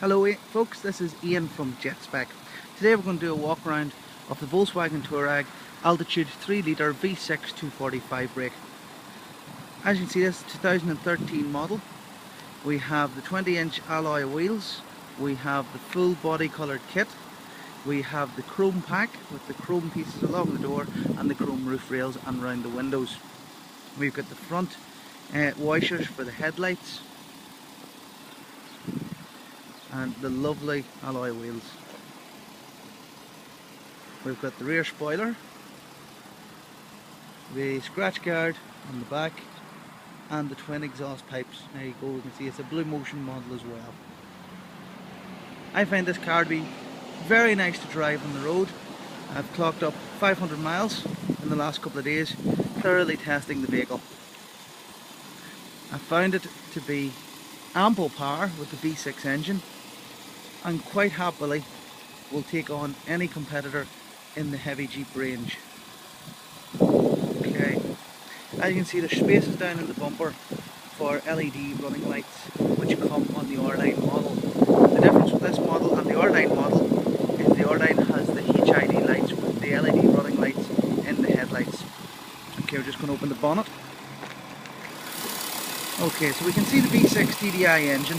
Hello folks, this is Ian from JetSpec. Today we're going to do a walk around of the Volkswagen Touareg Altitude 3 litre V6 245 brake. As you can see, this is a 2013 model. We have the 20-inch alloy wheels, we have the full body coloured kit, we have the chrome pack with the chrome pieces along the door and the chrome roof rails and round the windows. We've got the front washers for the headlights and the lovely alloy wheels. We've got the rear spoiler, the scratch guard on the back and the twin exhaust pipes. There you go, you can see it's a Blue Motion model as well. I find this car to be very nice to drive on the road. I've clocked up 500 miles in the last couple of days thoroughly testing the vehicle. I found it to be ample power with the V6 engine and quite happily will take on any competitor in the heavy Jeep range. Okay, as you can see, there's spaces down in the bumper for LED running lights which come on the R-Line model. The difference with this model and the R-Line model is the R-Line has the HID lights with the LED running lights in the headlights. Okay, we're just going to open the bonnet. Okay, so we can see the V6 TDI engine.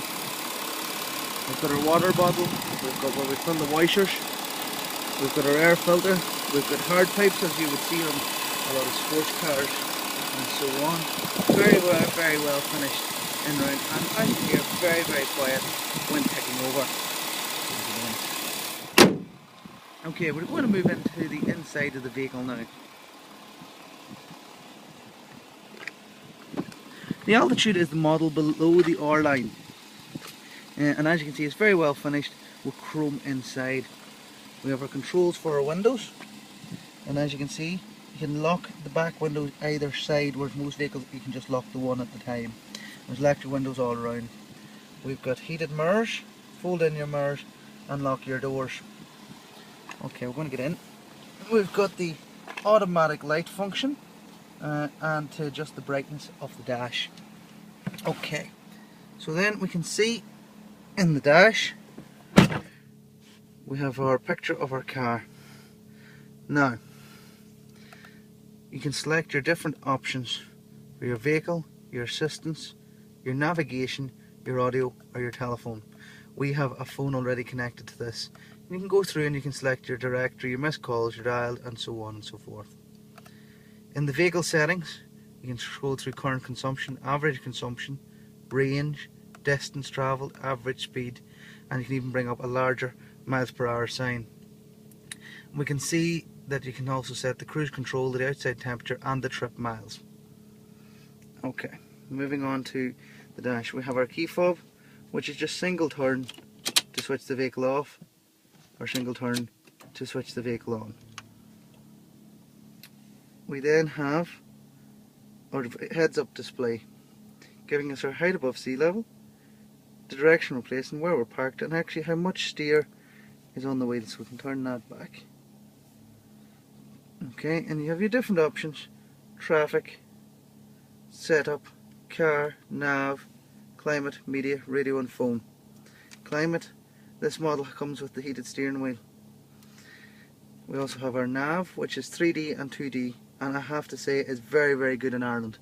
We've got our water bottle, we've got where we fill the washers, we've got our air filter, we've got hard pipes as you would see on a lot of sports cars and so on. Very well finished in round, and as you hear, very quiet when ticking over. Okay, we're going to move into the inside of the vehicle now. The Altitude is the model below the R-Line. And as you can see, it's very well finished with chrome inside. We have our controls for our windows, and as you can see, you can lock the back windows either side, whereas most vehicles you can just lock the one at the time. There's electric windows all around. We've got heated mirrors, fold in your mirrors and lock your doors. Okay, we're going to get in. We've got the automatic light function and to adjust the brightness of the dash. Okay, so then we can see in the dash we have our picture of our car. Now you can select your different options for your vehicle, your assistance, your navigation, your audio or your telephone. We have a phone already connected to this. You can go through and you can select your directory, your missed calls, your dial and so on and so forth. In the vehicle settings you can scroll through current consumption, average consumption, range, distance travelled, average speed, and you can even bring up a larger miles per hour sign. We can see that you can also set the cruise control, the outside temperature and the trip miles. Okay, moving on to the dash, we have our key fob, which is just single turn to switch the vehicle off or single turn to switch the vehicle on. We then have our heads up display giving us our height above sea level, the direction we're placing, where we're parked, and actually how much steer is on the wheel, so we can turn that back. Okay, and you have your different options: traffic, setup, car, nav, climate, media, radio and phone. Climate, this model comes with the heated steering wheel. We also have our nav, which is 3D and 2D, and I have to say is very good in Ireland,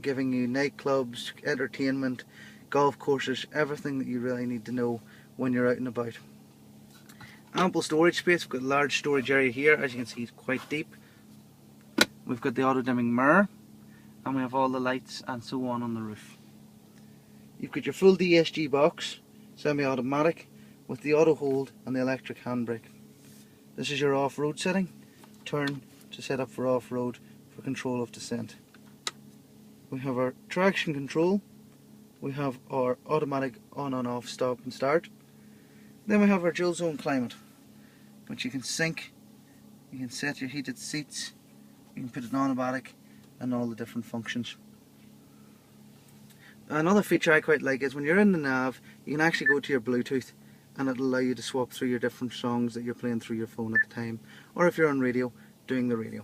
giving you nightclubs, entertainment, golf courses, everything that you really need to know when you're out and about. Ample storage space. We've got a large storage area here, as you can see it's quite deep. We've got the auto dimming mirror and we have all the lights and so on the roof. You've got your full DSG box, semi-automatic with the auto hold and the electric handbrake. This is your off-road setting, turn to set up for off-road for control of descent. We have our traction control, we have our automatic on and off stop and start. Then we have our dual zone climate, which you can sync, you can set your heated seats, you can put it on automatic and all the different functions. Another feature I quite like is when you're in the nav, you can actually go to your Bluetooth and it'll allow you to swap through your different songs that you're playing through your phone at the time, or if you're on radio, doing the radio.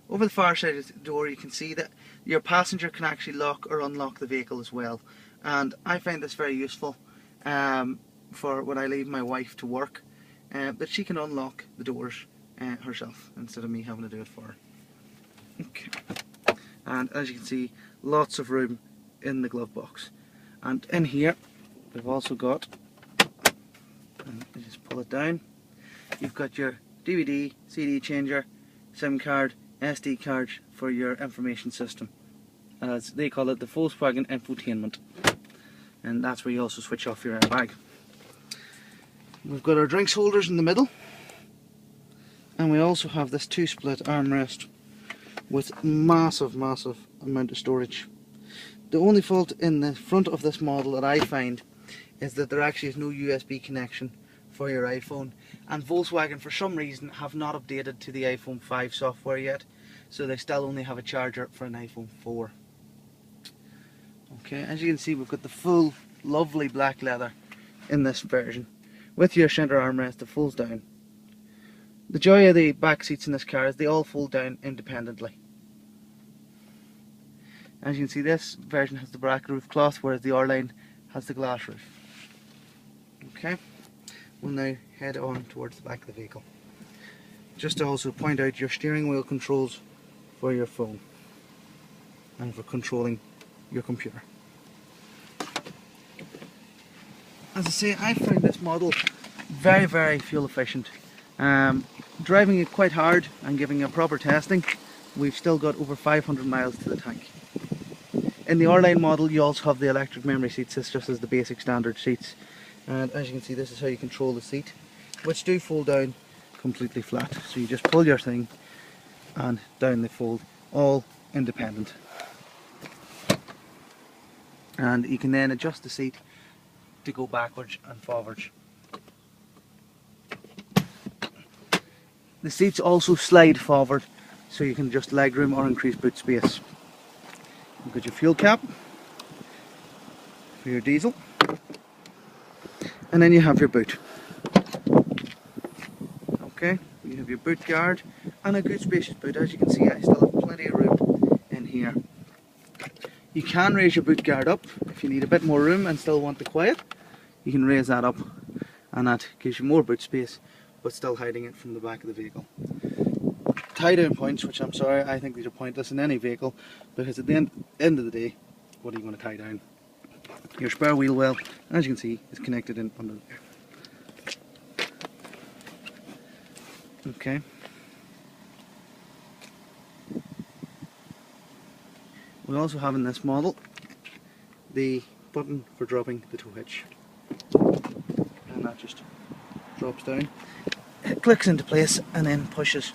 Over the far side of the door you can see that your passenger can actually lock or unlock the vehicle as well, and I find this very useful for when I leave my wife to work, that she can unlock the doors herself instead of me having to do it for her. Okay. And as you can see, lots of room in the glove box. And in here we've also got, and you just pull it down, you've got your DVD, CD changer, SIM card, SD card for your information system, as they call it, the Volkswagen infotainment. And that's where you also switch off your airbag. We've got our drinks holders in the middle, and we also have this 2-split armrest with massive amount of storage. The only fault in the front of this model that I find is that there actually is no USB connection for your iPhone, and Volkswagen for some reason have not updated to the iPhone 5 software yet, so they still only have a charger for an iPhone 4. Okay, as you can see, we've got the full lovely black leather in this version with your center armrest that folds down. The joy of the back seats in this car is they all fold down independently. As you can see, this version has the black roof cloth, whereas the R-Line has the glass roof. Okay, we'll now head on towards the back of the vehicle. Just to also point out, your steering wheel controls for your phone and for controlling your computer. As I say, I found this model very fuel efficient. Driving it quite hard and giving it proper testing, we've still got over 500 miles to the tank. In the R-Line model you also have the electric memory seats. This just as the basic standard seats, and as you can see, this is how you control the seat, which do fold down completely flat. So you just pull your thing and down they fold, all independent. And you can then adjust the seat to go backwards and forwards. The seats also slide forward, so you can adjust legroom or increase boot space. You've got your fuel cap for your diesel, and then you have your boot. Okay, you have your boot guard and a good spacious boot. As you can see, I still have plenty of room in here. You can raise your boot guard up if you need a bit more room and still want the quiet. You can raise that up, and that gives you more boot space, but still hiding it from the back of the vehicle. Tie down points, which I'm sorry, I think these are pointless in any vehicle, because at the end of the day, what are you going to tie down? Your spare wheel well, as you can see, is connected in under there. Okay. We also have in this model the button for dropping the tow hitch, and that just drops down. It clicks into place and then pushes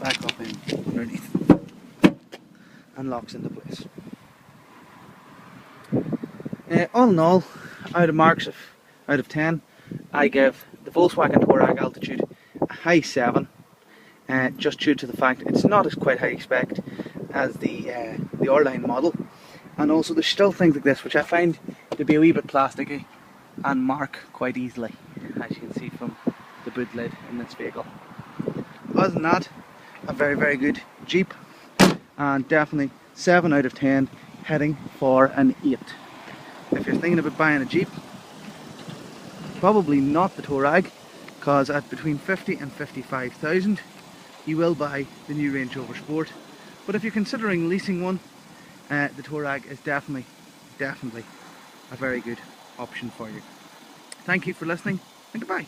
back up in underneath and locks into place. All in all, out of marks out of 10, I give the Volkswagen Touareg Altitude a high 7, just due to the fact it's not as quite high spec as the R-Line model, and also there's still things like this which I find to be a wee bit plasticky and mark quite easily, as you can see from the boot lid in this vehicle. Other than that, a very good Jeep, and definitely 7 out of 10, heading for an 8. If you're thinking about buying a Jeep, probably not the Touareg, because at between 50 and 55,000 you will buy the new Range Rover Sport. But if you're considering leasing one, the Touareg is definitely a very good option for you. Thank you for listening, and goodbye.